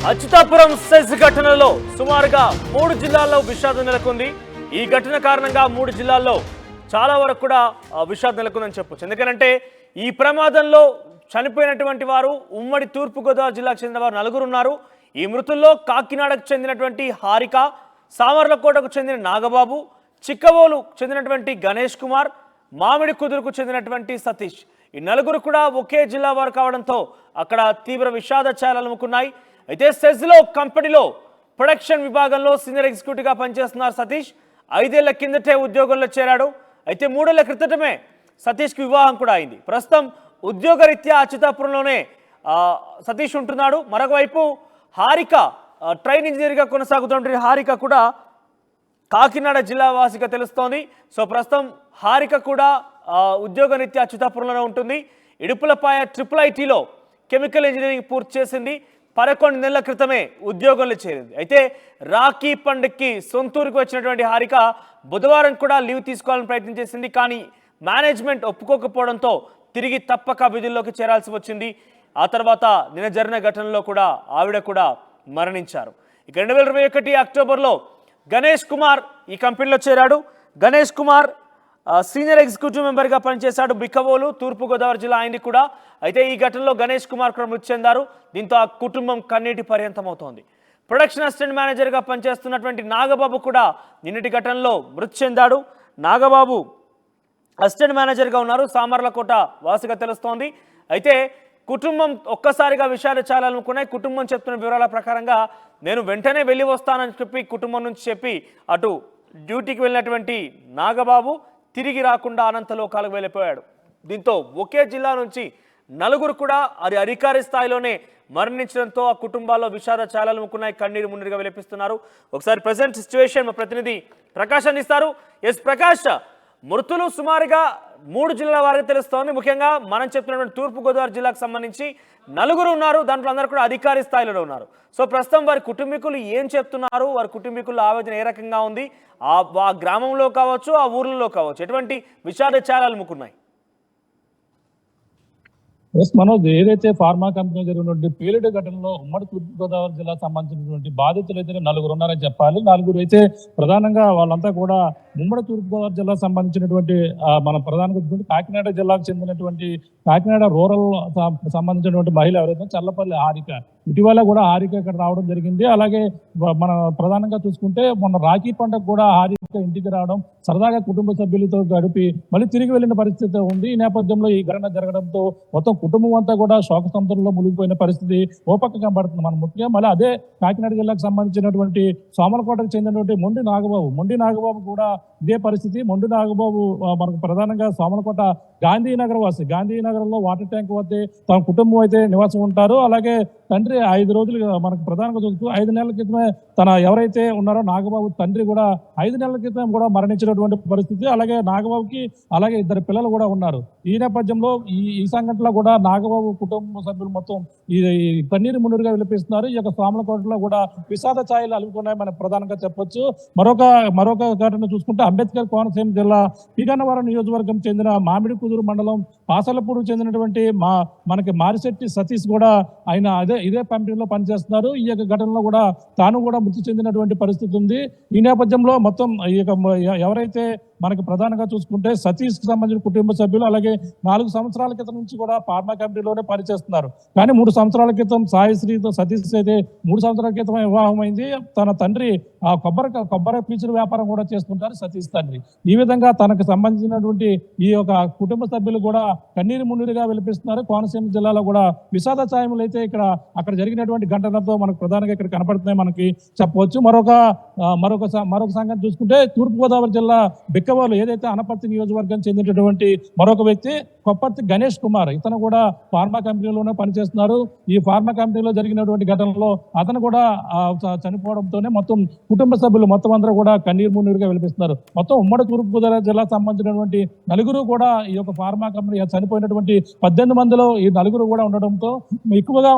Atchutapuram SEZ ఘటనలో సుమారుగా 3 జిల్లాల్లో విషాదం నెలకొంది. ఈ ఘటన కారణంగా 3 జిల్లాల్లో చాలా వరకు కూడా విషాదం నెలకొందని చెప్పొచ్చు. ఎందుకంటే ఈ ప్రమాదంలో చనిపోయినటువంటి వారు ఉమ్మడి తూర్పుగోదావరి జిల్లాకు చెందిన వారు 4 ఉన్నారు. ఈ మృతుల్లో కాకినాడకు చెందినటువంటి హారిక, సామర్లకోటకు చెందిన నాగబాబు, చిక్కవోలు చెందినటువంటి గణేష్ కుమార్, మామిడి కుదురుకు చెందినటువంటి సతీష్, ఈ 4 కూడా ఒకే జిల్లా వారు కావడంతో అక్కడ తీవ్ర విషాద ఛాయలు అలుముకున్నాయి. అయితే సెజ్లో కంపెనీలో ప్రొడక్షన్ విభాగంలో సీనియర్ ఎగ్జిక్యూటివ్గా పనిచేస్తున్నారు సతీష్. 5 ఏళ్ల కిందటే ఉద్యోగంలో చేరాడు. అయితే 3 ఏళ్ల క్రితమే సతీష్కి వివాహం కూడా అయింది. ప్రస్తుతం ఉద్యోగరీత్యా అచ్యుతాపురంలోనే సతీష్ ఉంటున్నాడు. మరొకవైపు హారిక ట్రైన్ ఇంజనీర్గా కొనసాగుతున్న హారిక కూడా కాకినాడ జిల్లా వాసిగా తెలుస్తోంది. సో ప్రస్తుతం హారిక కూడా ఉద్యోగరీత్యా అచ్యుతాపురంలోనే ఉంటుంది. ఇడుపులపాయ IIITలో కెమికల్ ఇంజనీరింగ్ పూర్తి చేసింది. 11 నెలల క్రితమే ఉద్యోగంలో చేరింది. అయితే రాఖీ పండుగకి సొంతూరుకు వచ్చినటువంటి హారిక బుధవారం కూడా లీవ్ తీసుకోవాలని ప్రయత్నం చేసింది. కానీ మేనేజ్మెంట్ ఒప్పుకోకపోవడంతో తిరిగి తప్పక విధుల్లోకి చేరాల్సి వచ్చింది. ఆ తర్వాత నిన్న జరిగిన ఘటనలో కూడా ఆవిడ కూడా మరణించారు. ఇక 2021 అక్టోబర్లో గణేష్ కుమార్ ఈ కంపెనీలో చేరాడు. గణేష్ కుమార్ సీనియర్ ఎగ్జిక్యూటివ్ మెంబర్గా పనిచేశాడు. బిక్కవోలు తూర్పుగోదావరి జిల్లా అయింది కూడా. అయితే ఈ ఘటనలో గణేష్ కుమార్ కూడా మృతి చెందారు. దీంతో ఆ కుటుంబం కన్నీటి పర్యంతమవుతోంది. ప్రొడక్షన్ అసిస్టెంట్ మేనేజర్గా పనిచేస్తున్నటువంటి నాగబాబు కూడా నిన్నటి ఘటనలో మృతి చెందాడు. నాగబాబు అసిస్టెంట్ మేనేజర్గా ఉన్నారు. సామర్లకోట వాసిగా తెలుస్తోంది. అయితే కుటుంబం ఒక్కసారిగా విషయాలు చాలా అనుకున్నాయి. కుటుంబం చెప్తున్న వివరాల ప్రకారంగా నేను వెంటనే వెళ్ళి వస్తానని చెప్పి కుటుంబం నుంచి చెప్పి అటు డ్యూటీకి వెళ్ళినటువంటి నాగబాబు తిరిగి రాకుండా అనంతలోకాలకు వెళ్ళిపోయాడు. దీంతో ఒకే జిల్లా నుంచి 4 కూడా అది అధికారి స్థాయిలోనే మరణించడంతో ఆ కుటుంబాల్లో విషాద ఛాయలు అలుముకున్నాయి. కన్నీరు మున్నీరుగా విలపిస్తున్నారు. ఒకసారి ప్రజెంట్ సిచ్యువేషన్ మా ప్రతినిధి ప్రకాష్ అందిస్తారు. ఎస్ ప్రకాష్, మృతులు సుమారుగా 3 జిల్లాల వారికి తెలుస్తోంది. ముఖ్యంగా మనం చెప్తున్నటువంటి తూర్పుగోదావరి జిల్లాకు సంబంధించి 4 ఉన్నారు. దాంట్లో అందరూ కూడా అధికారి స్థాయిలో ఉన్నారు. సో ప్రస్తుతం వారి కుటుంబీకులు ఏం చెప్తున్నారు, వారి కుటుంబీకుల ఆవేదన ఏ రకంగా ఉంది, ఆ గ్రామంలో కావచ్చు, ఆ ఊర్లలో కావచ్చు, ఎటువంటి విషాద ఛాయలు అలుముకున్నాయి? మనోజ్, ఏదైతే ఫార్మా కంపెనీ జరిగినటువంటి పేలుడు ఘటనలో ఉమ్మడి తూర్పుగోదావరి జిల్లాకు సంబంధించినటువంటి బాధితులు అయితే 4 ఉన్నారని చెప్పాలి. 4 అయితే ప్రధానంగా వాళ్ళంతా కూడా ఉమ్మడి తూర్పుగోదావరి జిల్లాకు సంబంధించినటువంటి మన ప్రధానంగా కాకినాడ జిల్లాకు చెందినటువంటి కాకినాడ రూరల్ సంబంధించినటువంటి మహిళ ఎవరైతే చల్లపల్లి హారిక. ఇటీవల కూడా హారిక ఇక్కడ రావడం జరిగింది. అలాగే మన ప్రధానంగా చూసుకుంటే మొన్న రాఖీ పండుగ కూడా హారిక ఇంటికి రావడం, సరదాగా కుటుంబ సభ్యులతో గడిపి మళ్ళీ తిరిగి వెళ్ళిన పరిస్థితి ఉంది. ఈ నేపథ్యంలో ఈ ఘటన జరగడంతో మొత్తం కుటుంబం అంతా కూడా శోక సముద్రంలో మునిగిపోయిన పరిస్థితి ఓ పక్క కనబడుతుంది. మనం ముఖ్యంగా మళ్ళీ అదే కాకినాడ జిల్లాకు సంబంధించినటువంటి సోమలకోటకు చెందినటువంటి మొండి నాగబాబు కూడా ఇదే పరిస్థితి. మొండి నాగబాబు మనకు ప్రధానంగా సోమలకోట గాంధీనగర్ వాసి. గాంధీనగరంలో వాటర్ ట్యాంక్ వద్ద తమ కుటుంబం అయితే నివాసం ఉంటారు. అలాగే తండ్రి 5 రోజులు మనకు ప్రధానంగా చూస్తూ 5 నెలల క్రితమే తన ఎవరైతే ఉన్నారో నాగబాబు తండ్రి కూడా 5 నెలల క్రితం కూడా మరణించినటువంటి పరిస్థితి. అలాగే నాగబాబుకి అలాగే 2 పిల్లలు కూడా ఉన్నారు. ఈ నేపథ్యంలో ఈ సంఘటనలో కూడా నాగబాబు కుటుంబ సభ్యులు మొత్తం ఈ కన్నీరు మున్నీరుగా విలపిస్తున్నారు. ఈ యొక్క సోమలకోటలో కూడా విషాద ఛాయలు అలుముకున్నాయి మనం ప్రధానంగా చెప్పొచ్చు. మరొక ఘటన చూసుకుంటే అంబేద్కర్ కోనసీమ జిల్లా పీగన్నవరం నియోజకవర్గం చెందిన మామిడి కుదురు మండలం పాసలపూడికి చెందినటువంటి మనకి మారిశెట్టి సతీష్ కూడా ఆయన ఇదే కంపెనీలో పనిచేస్తున్నారు. ఈ యొక్క ఘటనలో కూడా తాను కూడా మృతి చెందినటువంటి పరిస్థితి ఉంది. ఈ నేపథ్యంలో మొత్తం ఈ యొక్క ఎవరైతే మనకి ప్రధానంగా చూసుకుంటే సతీష్కి సంబంధించిన కుటుంబ సభ్యులు అలాగే 4 సంవత్సరాల క్రితం నుంచి కూడా ఫార్మా కంపెనీలోనే పనిచేస్తున్నారు. కానీ 3 సంవత్సరాల క్రితం సాయిశ్రీతో సతీష్ అయితే 3 సంవత్సరాల క్రితం వివాహం అయింది. తన తండ్రి కొబ్బరి పీచుల వ్యాపారం కూడా చేస్తుంటారు సతీష్ తండ్రి. ఈ విధంగా తనకు సంబంధించినటువంటి ఈ యొక్క కుటుంబ సభ్యులు కూడా కన్నీరు మున్నీరుగా విలపిస్తున్నారు. కోనసీమ జిల్లాలో కూడా విషాద ఛాయములు అయితే అక్కడ జరిగినటువంటి ఘటనతో మనకు ప్రధానంగా ఇక్కడ కనపడుతున్నాయి మనకి చెప్పవచ్చు. మరొక సంగతి చూసుకుంటే తూర్పుగోదావరి జిల్లా బిక్కవోలు ఏదైతే అనపర్తి నియోజకవర్గం చెందినటువంటి మరొక వ్యక్తి కొప్పర్తి గణేష్ కుమార్. ఇతను కూడా ఫార్మా కంపెనీలోనే పనిచేస్తున్నారు. ఈ ఫార్మా కంపెనీలో జరిగినటువంటి ఘటనలో అతను కూడా చనిపోవడంతోనే మొత్తం కుటుంబ సభ్యులు మొత్తం అందరూ కూడా కన్నీరు మున్నీరుగా విలపిస్తున్నారు. మొత్తం ఉమ్మడి తూర్పుగోదావరి జిల్లాకు సంబంధించినటువంటి 4 కూడా ఈ యొక్క ఫార్మా కంపెనీ చనిపోయినటువంటి 18 మందిలో ఈ 4 కూడా ఉండడంతో ఎక్కువగా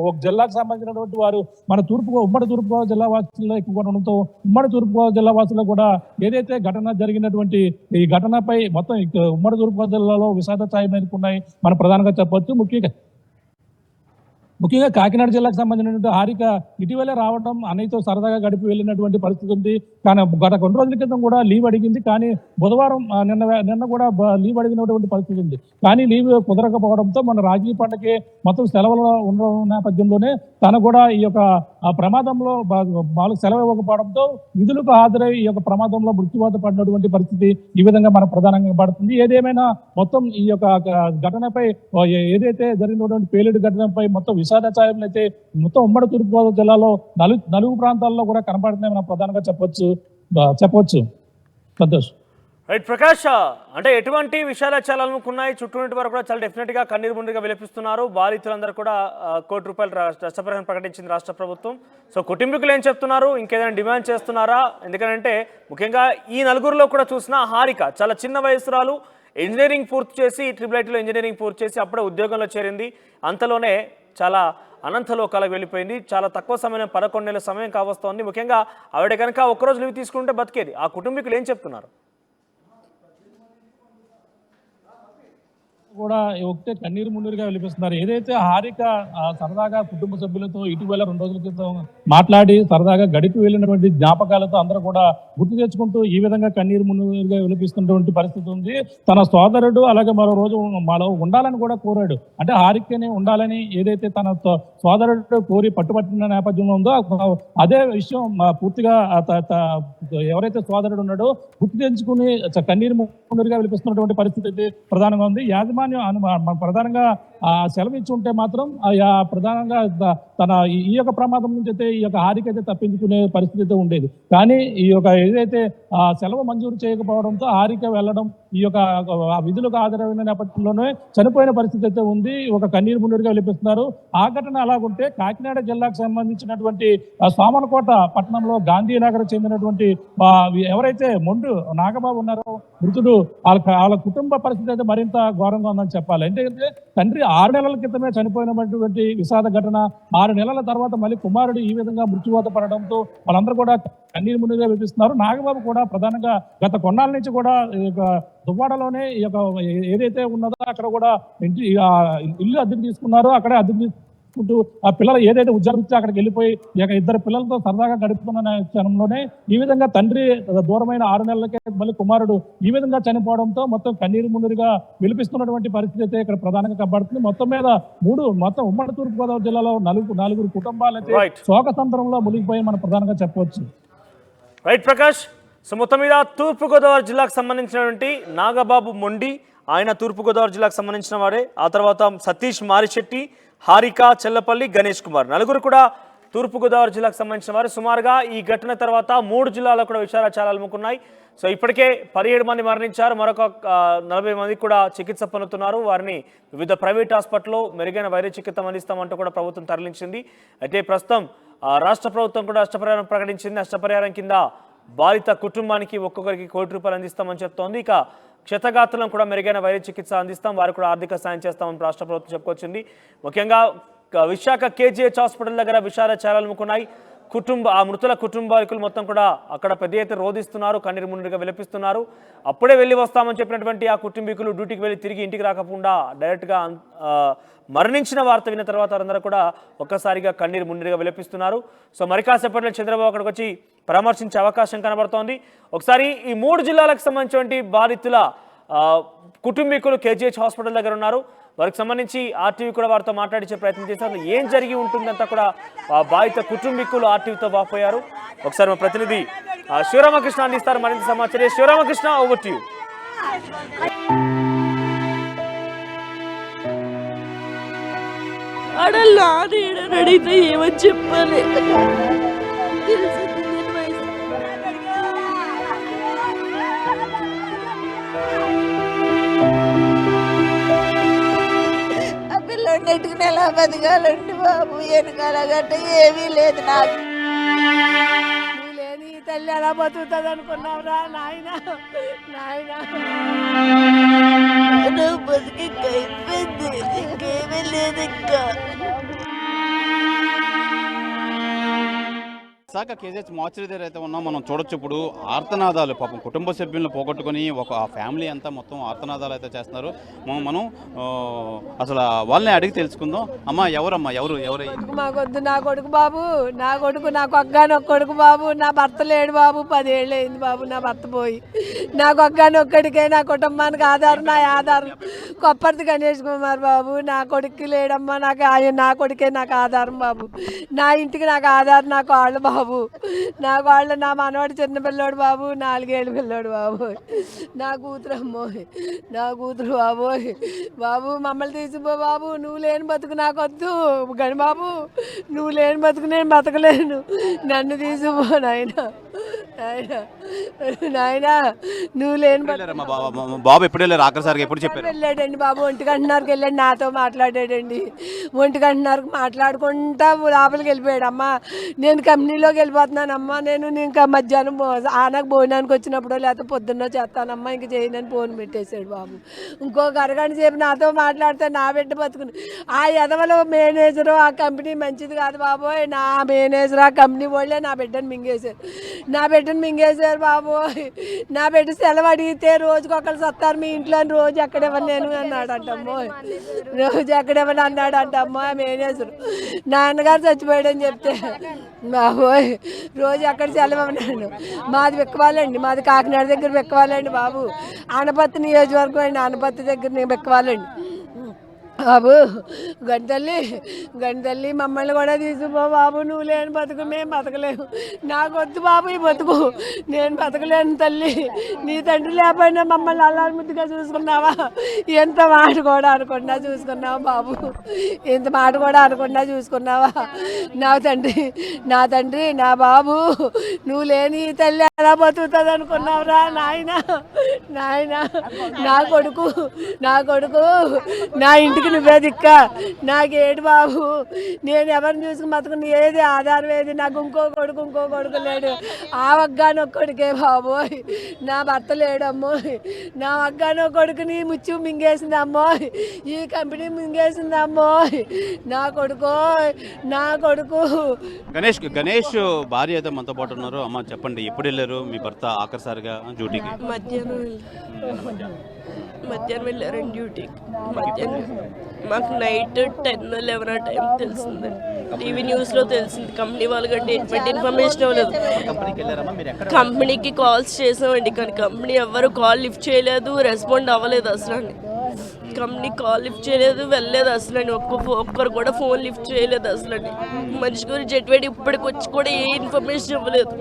ఒక జిల్లాకు సంబంధించినటువంటి వారు మన ఉమ్మడి తూర్పుగోదావరి జిల్లా వాసుల్లో ఎక్కువగా ఉండడంతో ఉమ్మడి తూర్పుగోదావరి జిల్లా వాసుల్లో కూడా ఏదైతే ఘటన జరిగినటువంటి ఈ ఘటనపై మొత్తం ఉమ్మడి తూర్పుగోదావరి జిల్లాలో విషాద ఛాయలు నెలకొన్నాయి మనం ప్రధానంగా చెప్పొచ్చు. ముఖ్యంగా కాకినాడ జిల్లాకు సంబంధించినటువంటి హారిక ఇటీవలే రావడం అన్నయ్యతో సరదాగా గడిపి వెళ్ళినటువంటి పరిస్థితి ఉంది. కానీ గత కొన్ని రోజుల క్రితం కూడా లీవ్ అడిగింది. కానీ బుధవారం నిన్న కూడా లీవ్ అడిగినటువంటి పరిస్థితి ఉంది. కానీ లీవ్ కుదరకపోవడంతో మన రాజకీయ పంటకి మొత్తం సెలవులు ఉన్న నేపథ్యంలోనే తను కూడా ఈ యొక్క ప్రమాదంలో వాళ్ళకి సెలవు ఇవ్వకపోవడంతో విధులకు హాజరై ఈ యొక్క ప్రమాదంలో మృత్యువాత పడినటువంటి పరిస్థితి ఈ విధంగా మన ప్రధానంగా పడుతుంది. ఏదేమైనా మొత్తం ఈ యొక్క ఘటనపై ఏదైతే జరిగినటువంటి పేలుడు ఘటనపై మొత్తం విషాద ఛాయలు అయితే మొత్తం ఉమ్మడి తూర్పుగోదావరి జిల్లాలో నలుగు ప్రాంతాల్లో కూడా కనపడుతున్నాయి మనం ప్రధానంగా చెప్పవచ్చు. సంతోష్. రైట్ ప్రకాష్, అంటే ఎటువంటి విషయాలు చాలనుకున్నాయి చుట్టూ వారు కూడా చాలా డెఫినెట్గా కన్నీరు ముందుగా విలపిస్తున్నారు. బాధితులందరూ కూడా ₹1 నష్టపరిహారం ప్రకటించింది రాష్ట్ర ప్రభుత్వం. సో కుటుంబీకులు ఏం చెప్తున్నారు, ఇంకేదైనా డిమాండ్ చేస్తున్నారా? ఎందుకంటే ముఖ్యంగా ఈ నలుగురిలో కూడా చూసిన హారిక చాలా చిన్న వయసురాలు, ఇంజనీరింగ్ పూర్తి చేసి IIITలో ఇంజనీరింగ్ పూర్తి చేసి అప్పుడే ఉద్యోగంలో చేరింది. అంతలోనే చాలా అనంతలోకాలకు వెళ్ళిపోయింది. చాలా తక్కువ సమయం 11 నెలల సమయం కావస్తోంది. ముఖ్యంగా ఆవిడ కనుక ఒక్కరోజు లీవ్ తీసుకుంటే బతికేది. ఆ కుటుంబీకులు ఏం చెప్తున్నారు? కూడా ఒకటే కన్నీరు మున్నీరుగా వినిపిస్తున్నారు. ఏదైతే హారిక సరదాగా కుటుంబ సభ్యులతో ఇటీవల 2 రోజుల క్రితం మాట్లాడి సరదాగా గడిపి వెళ్ళినటువంటి జ్ఞాపకాలతో అందరూ కూడా గుర్తు తెచ్చుకుంటూ ఈ విధంగా కన్నీరు మున్నీరుగా వినిపిస్తున్నటువంటి పరిస్థితి ఉంది. తన సోదరుడు అలాగే మరో రోజు మాలో ఉండాలని కూడా కోరాడు. అంటే హారికనే ఉండాలని ఏదైతే తన సోదరుడు కోరి పట్టుబట్టిన నేపథ్యంలో ఉందో అదే విషయం పూర్తిగా ఎవరైతే సోదరుడు ఉన్నాడో గుర్తు తెచ్చుకుని కన్నీరు మున్నీరుగా వినిపిస్తున్నటువంటి పరిస్థితి అయితే ప్రధానంగా ఉంది. ప్రధానంగా సెలవు ఇచ్చి ఉంటే మాత్రం ప్రధానంగా తన ఈ యొక్క ప్రమాదం నుంచి అయితే ఈ యొక్క హారిక అయితే తప్పించుకునే పరిస్థితి అయితే ఉండేది. కానీ ఈ యొక్క ఏదైతే సెలవు మంజూరు చేయకపోవడంతో హారిక వెళ్ళడం ఈ యొక్క విధులకు హాజరైన నేపథ్యంలోనే చనిపోయిన పరిస్థితి అయితే ఉంది. ఒక కన్నీరు మున్నీరుగా వినిపిస్తున్నారు. ఆ ఘటన అలాగుంటే కాకినాడ జిల్లాకు సంబంధించినటువంటి సామనకోట పట్టణంలో గాంధీనగర్ చెందినటువంటి ఎవరైతే మొండు నాగబాబు ఉన్నారో మృతుడు, వాళ్ళ కుటుంబ పరిస్థితి అయితే మరింత ఘోరంగా ఉందని చెప్పాలి. ఎందుకంటే తండ్రి 6 నెలల క్రితమే చనిపోయినటువంటి విషాద ఘటన. 6 నెలల తర్వాత మళ్ళీ కుమారుడు ఈ విధంగా మృత్యువాత పడడంతో వాళ్ళందరూ కూడా కన్నీరు మున్నీరుగా వినిపిస్తున్నారు. నాగబాబు కూడా ప్రధానంగా గత కొన్నాళ్ళ నుంచి కూడా దువ్వాడలోనే ఈ యొక్క ఏదైతే ఉన్నదో అక్కడ కూడా ఇల్లు అద్దెకు తీసుకున్నారో అక్కడే అద్దెకు తీసుకుంటూ ఆ పిల్లలు ఏదైతే ఉద్యోగం అక్కడికి వెళ్ళిపోయి ఇక 2 పిల్లలతో సరదాగా గడుపుతున్న క్షణంలోనే ఈ విధంగా తండ్రి దూరమైన 6 నెలలకే మళ్ళీ కుమారుడు ఈ విధంగా చనిపోవడంతో మొత్తం కన్నీరు మున్నీరుగా విలిపిస్తున్నటువంటి పరిస్థితి అయితే ఇక్కడ ప్రధానంగా కనబడుతుంది. మొత్తం మీద మొత్తం ఉమ్మడి తూర్పుగోదావరి జిల్లాలో నలుగురు కుటుంబాలైతే శోకసంద్రంలో మునిగిపోయి మనం ప్రధానంగా చెప్పవచ్చు. రైట్ ప్రకాష్. సో మొత్తం మీద తూర్పుగోదావరి జిల్లాకు సంబంధించినటువంటి నాగబాబు మొండి, ఆయన తూర్పుగోదావరి జిల్లాకు సంబంధించిన వాడే. ఆ తర్వాత సతీష్ మారిశెట్టి, హారిక, చెల్లపల్లి, గణేష్ కుమార్ నలుగురు కూడా తూర్పుగోదావరి జిల్లాకు సంబంధించిన వారు. సుమారుగా ఈ ఘటన తర్వాత 3 జిల్లాల్లో కూడా విషాదాలు అలుముకున్నాయి. సో ఇప్పటికే 17 మంది మరణించారు, మరొక 40 మంది కూడా చికిత్స పొందుతున్నారు. వారిని వివిధ ప్రైవేట్ హాస్పిటల్లో మెరుగైన వైద్య చికిత్స అందిస్తామంటూ కూడా ప్రభుత్వం తరలించింది. అయితే ప్రస్తుతం రాష్ట్ర ప్రభుత్వం కూడా నష్టపరిహారం ప్రకటించింది. నష్టపరిహారం కింద బాధిత కుటుంబానికి ఒక్కొక్కరికి ₹1 అందిస్తామని చెప్తోంది. ఇక క్షతగాత్రులను కూడా మెరుగైన వైద్య చికిత్స అందిస్తాం, వారికి కూడా ఆర్థిక సాయం చేస్తామని రాష్ట్ర ప్రభుత్వం చెప్పుకొచ్చింది. ముఖ్యంగా విశాఖ KGH హాస్పిటల్ దగ్గర విషాద ఛాయలనుకున్నాయి. ఆ మృతుల కుటుంబాకులు మొత్తం కూడా అక్కడ పెద్ద ఎత్తున రోధిస్తున్నారు, కన్నీరు మున్నీరుగా విలపిస్తున్నారు. అప్పుడే వెళ్ళి వస్తామని చెప్పినటువంటి ఆ కుటుంబీకులు డ్యూటీకి వెళ్ళి తిరిగి ఇంటికి రాకుండా డైరెక్ట్గా మరణించిన వార్త విన్న తర్వాత వారందరూ కూడా ఒక్కసారిగా కన్నీరు మున్నీరుగా విలపిస్తున్నారు. సో మరి కాసేపట్లో చంద్రబాబు అక్కడికి వచ్చి పరామర్శించే అవకాశం కనబడుతోంది. ఒకసారి ఈ 3 జిల్లాలకు సంబంధించినటువంటి బాధితుల కుటుంబీకులు KGH హాస్పిటల్ దగ్గర ఉన్నారు. వారికి సంబంధించి RTV కూడా వారితో మాట్లాడించే ప్రయత్నం చేశారు. ఏం జరిగి ఉంటుందంతా కూడా ఆ బాధిత కుటుంబీకులు RTVతో వాపోయారు. ఒకసారి మా ప్రతినిధి శివరామకృష్ణ అందిస్తారు మరింత సమాచారం. Sivaramakrishna, over to you. అడల్లా అడిగితే ఏమని చెప్పాలి? నెట్టుకుని ఎలా బతకాలండి బాబు? వెనకాల గట్ట ఏమీ లేదు నాకు. లేదు, ఈ తల్లి ఎలా బతుకుతుంది అనుకున్నావురా నాయన? బతికి అయిపోయింది, ఇంకేమీ లేదు ఇంకా. విశాఖ కేజీహెచ్ మార్చరీ దగ్గర అయితే ఉన్నాం. మనం చూడొచ్చు ఇప్పుడు ఆర్తనాదాలు, పాపం కుటుంబ సభ్యులను పోగొట్టుకొని ఒక ఫ్యామిలీ అంతా మొత్తం ఆర్తనాదాలు అయితే చేస్తున్నారు. మనం అసలు వాళ్ళని అడిగి తెలుసుకుందాం. అమ్మా ఎవరమ్మా ఎవరు మాకొద్దు, నా కొడుకు బాబు, నా కొడుకు, నాకు ఒక్కగానొక్క కొడుకు బాబు. నా భర్త లేడు బాబు, 10 ఏళ్ళు అయింది బాబు నా భర్త పోయి. నాకు ఒక్కగానొక్కడికే నా కుటుంబానికి ఆధారం, నా ఆధారం కొప్పర్తి గణేష్ కుమార్ బాబు. నా కొడుకు లేడమ్మా, నాకు ఆయన నా కొడుకే నాకు ఆధారం బాబు. నా ఇంటికి నాకు ఆధారం నా కాళ్ళు బాబు. నా కాళ్ళు, నా మనవాడు చిన్న పిల్లోడు బాబు, 4 ఏళ్ళ పిల్లోడు బాబు. నా కూతురు అమ్మోయ్, నా కూతురు బాబోయ్. బాబు మమ్మల్ని తీసిపో బాబు, నువ్వు లేని బతుకు నాకొద్దు గని బాబు, నువ్వు లేని బతుకు నేను బతకలేను, నన్ను తీసిపో నాయనా, నాయనా, నాయనా నువ్వు లేని బాబు ఎప్పుడు వెళ్ళారు? ఆఖరిసారిగా ఎప్పుడు చెప్పారు? వెళ్ళాడండి బాబు, 1 గంటన్నరకు వెళ్ళాడు, నాతో మాట్లాడాడండి. 1 గంటన్నరకు మాట్లాడుకుంటా లోపలికి వెళ్ళిపోయాడు. అమ్మా నేను కంపెనీలోకి వెళ్ళిపోతున్నానమ్మా, నేను ఇంకా మధ్యాహ్నం ఆనకు భోజనానికి వచ్చినప్పుడు లేకపోతే పొద్దున్న చేస్తానమ్మా, ఇంక చేయనని ఫోన్ పెట్టేశాడు బాబు. ఇంకొక అరగంట సేపు నాతో మాట్లాడితే నా బిడ్డ బతుకుని ఆ ఎదవలో మేనేజరు, ఆ కంపెనీ మంచిది కాదు బాబోయ్, నా మేనేజర్ ఆ కంపెనీ వాళ్ళే నా బిడ్డను మింగేశారు, నా బిడ్డను మింగేశారు బాబోయ్. నా బిడ్డ సెలవు అడిగితే రోజుకి ఒకరు సత్తారు మీ ఇంట్లో, రోజు ఎక్కడెవరు నేను అన్నాడంటమ్మో, రోజు ఎక్కడెవరు అన్నాడంటమ్మో మేనేజర్. నాన్నగారు చచ్చిపోయాడని చెప్తే బాబోయ్ రోజు అక్కడ సెలవు అన్నాడు. మాది వెక్కవాలండి, మాది కాకినాడ దగ్గర వెక్కవాలండి బాబు, ఆనపత్తి నియోజకవర్గం అండి, ఆనపత్తి దగ్గర నేను వెక్కవాలండి బాబు. గంటల్లి మమ్మల్ని కూడా తీసుకో బాబు, నువ్వు లేని బతుకు మేము బతకలేము, నాకు వద్దు బాబు ఈ బతుకు, నేను బతకలేను తల్లి. నీ తండ్రి లేకపోయినా మమ్మల్ని అల్లారి ముద్దుగా చూసుకున్నావా, ఎంత మాట కూడా అనకుండా చూసుకున్నావా బాబు, ఎంత మాట కూడా అనకుండా చూసుకున్నావా నా తండ్రి నా బాబు. నువ్వు లేని ఈ తల్లి ఎలా బతుకుతుంది అనుకున్నావురా నాయన, నా కొడుకు నా ఇంటికి నువ్వే దిక్క, నాకేడు బాబు, నేను ఎవరిని చూసుకుని బతుకుని ఏది ఆధారం ఏది, నాకు ఇంకో కొడుకు లేడు, ఆ ఒక్కగానొక్కడికే బాబోయ్, నా భర్త లేడమ్మోయ్, నా ఒక్కగానొక్కడికి ముచ్చు మింగేసింది అమ్మోయ్, ఈ కంపెనీ మింగేసింది అమ్మోయ్, నా కొడుకు. గణేష్ భార్య అయితే మనతో పాటు ఉన్నారు. అమ్మ చెప్పండి, ఎప్పుడు వెళ్ళారు మీ భర్త ఆఖరిసారిగా డ్యూటీకి? మధ్యాహ్నం వెళ్ళారండి డ్యూటీకి. మధ్యాహ్నం మాకు నైట్ 10-11 టైం తెలిసింది, టీవీ న్యూస్లో తెలిసింది. కంపెనీ వాళ్ళు గట్టి ఎటువంటి ఇన్ఫర్మేషన్ అవ్వలేదు. కంపెనీకి కాల్స్ చేసామండి, కానీ కంపెనీ ఎవరు కాల్ లిఫ్ట్ చేయలేదు, రెస్పాండ్ అవ్వలేదు అసలు. కంపెనీ కాల్ లిఫ్ట్ చేయలేదు, వెళ్ళలేదు అసలు. ఒక్కరు కూడా ఫోన్ లిఫ్ట్ చేయలేదు అసలు. మనిషి గురించి ఎటువంటి ఇప్పటికి వచ్చి కూడా ఏ ఇన్ఫర్మేషన్ ఇవ్వలేదు.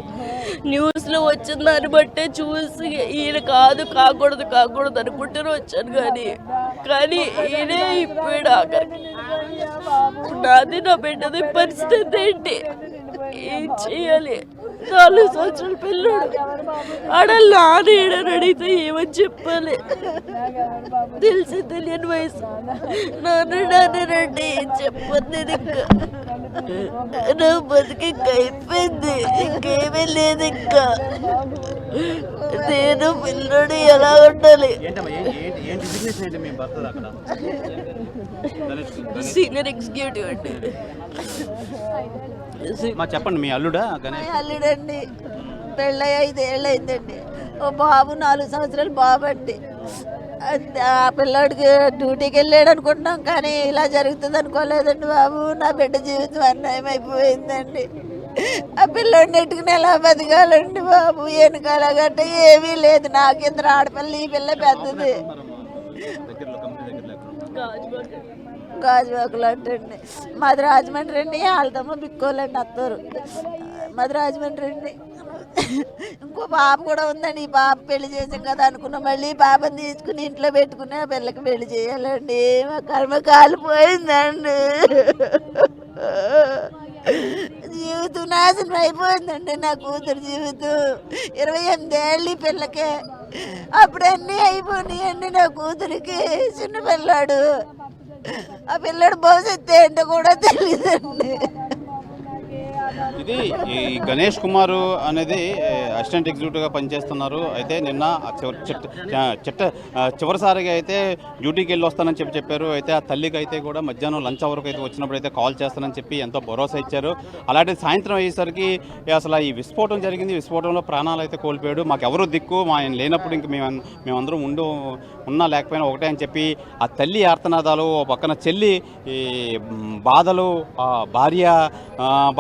న్యూస్లో వచ్చిన దాన్ని బట్టే చూసి ఈయన కాకూడదు అనుకుంటూనే వచ్చాను, కానీ ఈయనే ఇప్పుడు ఆఖరికి. నాది నా బిడ్డది పరిస్థితి ఏంటి, ఏం చేయాలి? 4 సంవత్సరాల పిల్లడు ఆడలు నానేడని అడిగితే ఏమని చెప్పాలి? తెలియని వయసు నాన్నండి ఏం చెప్పను నేను. ఇంకా నా బతికి అయిపోయింది, ఇంకేమీ లేదు. ఇంకా నేను పిల్లడు ఎలా ఉండాలి? సీనియర్ ఎగ్జిక్యూటివ్ అండి. చెప్పండి, మీ అల్లుడా? అల్లుడండి, పెళ్ళై 5 ఏళ్ళు అయిందండి. ఓ బాబు 4 సంవత్సరాలు బాబు అండి. ఆ పిల్లోడికి డ్యూటీకి వెళ్ళాడు అనుకుంటున్నాం, కానీ ఇలా జరుగుతుంది అనుకోలేదండి బాబు. నా బిడ్డ జీవితం అన్యాయం అయిపోయిందండి. ఆ పిల్లోడిని ఎట్టుకుని ఎలా బతకాలండి బాబు? వెనకాల గట్ట ఏమీ లేదు. నాకు 2 ఆడపిల్ల, ఈ పిల్ల పెద్దది. గాజువాకులు అంటండి, మాది రాజమండ్రి అండి. వాళ్ళతమ్మ బిక్కోలండి అత్తూరు, మాది రాజమండ్రి అండి. ఇంకో పాప కూడా ఉందండి. ఈ పాప పెళ్లి చేసాం కదా అనుకున్నాం, మళ్ళీ పాపని తీసుకుని ఇంట్లో పెట్టుకుని ఆ పిల్లకి పెళ్లి చేయాలండి. మా కర్మ కాలిపోయిందండి, జీవితం నాశనం అయిపోయిందండి. నా కూతురు జీవితం 28 ఏళ్ళు పిల్లకే, అప్పుడు అన్నీ అయిపోయినాయండి. నా కూతురికి చిన్న పిల్లాడు, ఆ పిల్లడు భవిష్యత్తు ఏంటో కూడా తెలియదండి. ఇది ఈ గణేష్ కుమార్ అనేది అసిస్టెంట్ ఎగ్జిక్యూటివ్గా పనిచేస్తున్నారు. అయితే నిన్న చివరిసారిగా అయితే డ్యూటీకి వెళ్ళి వస్తానని చెప్పారు. అయితే ఆ తల్లికి అయితే కూడా మధ్యాహ్నం లంచ్ అవర్కి అయితే వచ్చినప్పుడు అయితే కాల్ చేస్తానని చెప్పి ఎంతో భరోసా ఇచ్చారు. అలాంటి సాయంత్రం అయ్యేసరికి అసలు ఈ విస్ఫోటం జరిగింది. విస్ఫోటంలో ప్రాణాలు అయితే కోల్పోయాడు. మాకు ఎవరు దిక్కు, మా ఆయన లేనప్పుడు ఇంక మేమందరం ఉన్నా లేకపోయినా ఒకటే అని చెప్పి ఆ తల్లి ఆర్తనాదాలు, పక్కన చెల్లి ఈ బాధలు, భార్య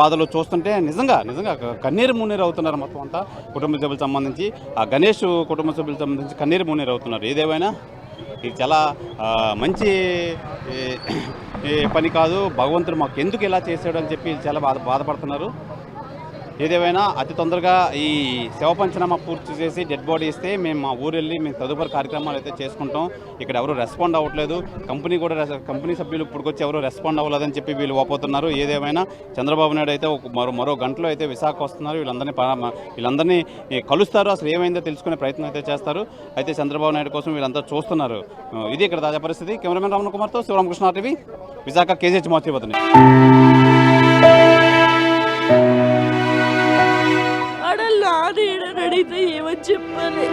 బాధలు చూస్తుంటే నిజంగా కన్నీరు మున్నీరు అవుతున్నారు. మొత్తం అంతా కుటుంబ సభ్యులకు సంబంధించి, ఆ గణేష్ కుటుంబ సభ్యులకు సంబంధించి కన్నీరు మున్నీరు అవుతున్నారు. ఏదేమైనా ఇది చాలా మంచి పని కాదు. భగవంతుడు మాకు ఎందుకు ఇలా చేశాడు అని చెప్పి చాలా బాధపడుతున్నారు. ఏదేమైనా అతి తొందరగా ఈ శవ పంచనామా పూర్తి చేసి డెడ్ బాడీ ఇస్తే మేము మా ఊరు వెళ్ళి మేము తదుపరి కార్యక్రమాలు అయితే చేసుకుంటాం. ఇక్కడ ఎవరు రెస్పాండ్ అవ్వట్లేదు. కంపెనీ సభ్యులు ఇప్పటికొచ్చి ఎవరు రెస్పాండ్ అవ్వలేదని చెప్పి వీళ్ళు వాపోతున్నారు. ఏదేమైనా చంద్రబాబు నాయుడు అయితే మరో గంటలో అయితే విశాఖ వస్తున్నారు. వీళ్ళందరినీ కలుస్తారు. అసలు ఏమైందో తెలుసుకునే ప్రయత్నం అయితే చేస్తారు. అయితే చంద్రబాబు నాయుడు కోసం వీళ్ళంతా చూస్తున్నారు. ఇది ఇక్కడ తాజా పరిస్థితి. కెమెరామెన్ రమణ కుమార్తో శివరామకృష్ణ టీవీ, విశాఖ కేజీహెచ్ మాతృవతని. అడిగితే ఏమని చెప్పాలి?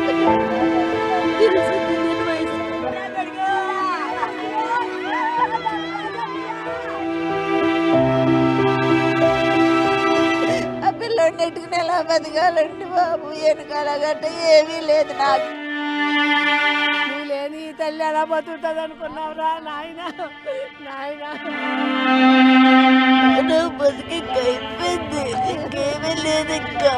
ఆ పిల్లోడిని ఎట్టుకుని ఎలా బతకాలండి బాబు? వెనకాల గట్ట ఏమీ లేదు నాకు. నువ్వు లేని ఈ తల్లి ఎలా బతుకుతుంది అనుకున్నావురా నాయన? బతికి అయిపోయింది, ఇంకేమీ లేదు ఇంకా.